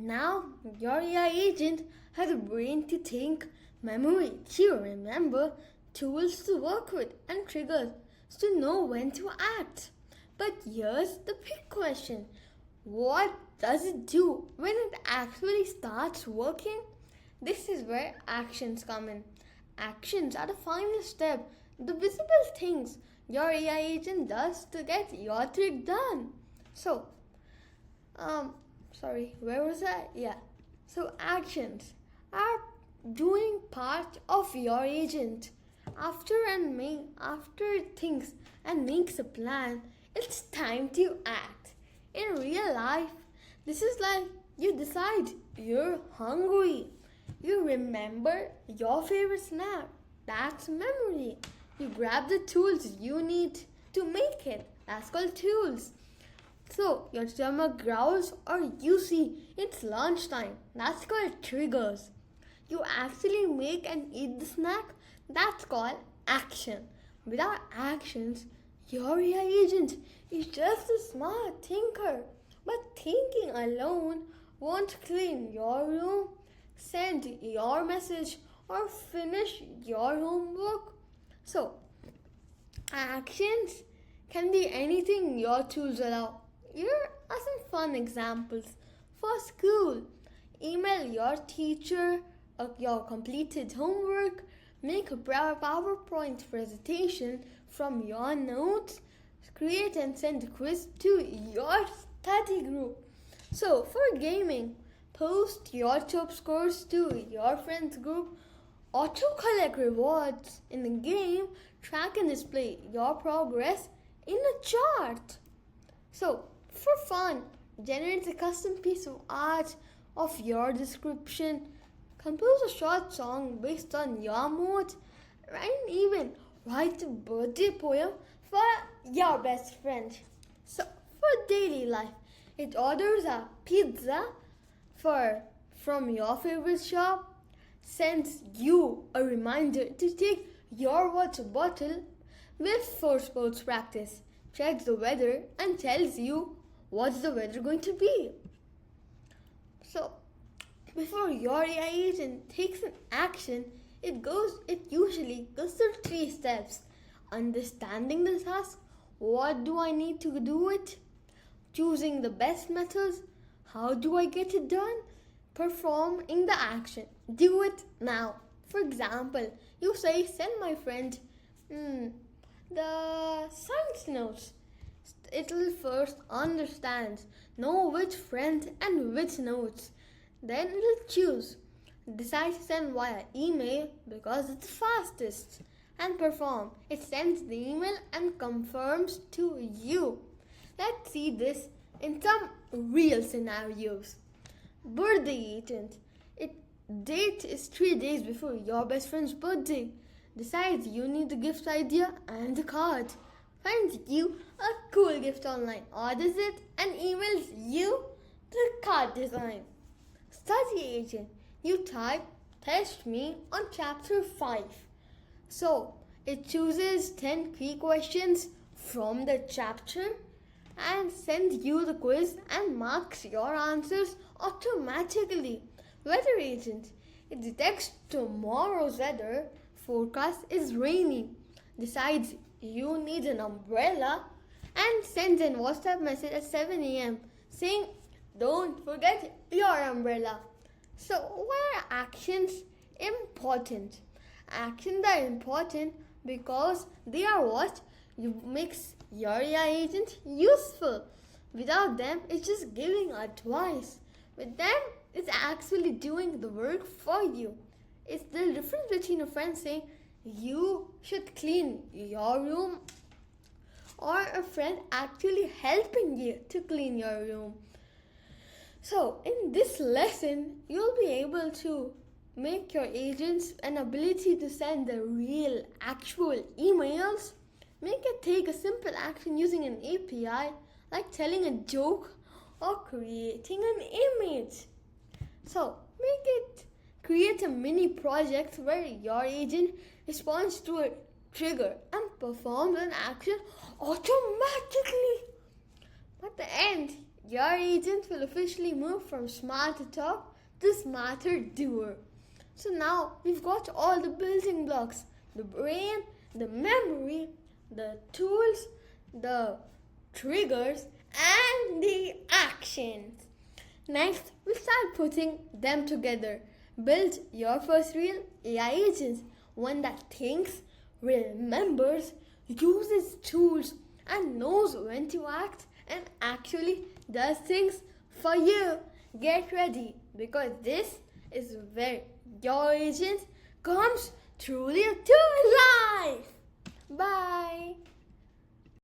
Now, your AI agent has a brain to think, memory to remember, tools to work with, and triggers to know when to act. But here's the big question: what does it do when it actually starts working? This is where actions come in. Actions are the final step, the visible things your AI agent does to get your trick done. So, um, where was I? Yeah. So, actions are doing part of your agent. After it thinks and makes a plan, it's time to act. In real life, this is like you decide you're hungry. You remember your favorite snack. That's memory. You grab the tools you need to make it. That's called tools. So your stomach growls or you see it's lunchtime. That's called triggers. You actually make and eat the snack. That's called action. Without actions, your AI agent is just a smart thinker. But thinking alone won't clean your room, send your message, or finish your homework. So, actions can be anything your tools allow. Here are some fun examples. For school, email your teacher your completed homework, make a PowerPoint presentation from your notes, create and send a quiz to your study group. So, for gaming, post your top scores to your friends group, auto collect rewards in the game, track and display your progress in a chart. So, for fun, generate a custom piece of art of your description, compose a short song based on your mood, and even write a birthday poem for your best friend. So, for daily life, it orders a pizza from your favorite shop, sends you a reminder to take your water bottle with for sports practice, checks the weather and tells you what's the weather going to be. So, before your AI agent takes an action, it usually goes through 3 steps. Understanding the task, what do I need to do it? Choosing the best methods, how do I get it done? Performing the action, do it now. For example, you say send my friend the science notes. It will first understand, know which friend and which notes. Then it will choose. Decide to send via email because it's fastest. And perform. It sends the email and confirms to you. Let's see this in some real scenarios. Birthday agent. It date is 3 days before your best friend's birthday. Decides you need the gift idea and the card. Finds you a cool gift online. Orders it and emails you the card design. Study agent. You type test me on chapter 5. So it chooses 10 key questions from the chapter and sends you the quiz and marks your answers automatically. Weather agent. It detects tomorrow's weather forecast is rainy, decides you need an umbrella, and sends a WhatsApp message at 7 a.m. saying, don't forget your umbrella. So, why are actions important? Actions are important because they are what makes your AI agent useful. Without them, it's just giving advice. With them, it's actually doing the work for you. It's the difference between a friend saying you should clean your room or a friend actually helping you to clean your room. So, in this lesson, you'll be able to make your agents an ability to send the real, actual emails. Make it take a simple action using an API, like telling a joke or creating an image. So, create a mini project where your agent responds to a trigger and performs an action automatically. At the end, your agent will officially move from smarter talk to smarter doer. So now we've got all the building blocks: the brain, the memory, the tools, the triggers, and the actions. Next, we'll start putting them together. Build your first real AI agent, one that thinks, remembers, uses tools, and knows when to act and actually does things for you. Get ready, because this is where your agent comes truly to life. Bye.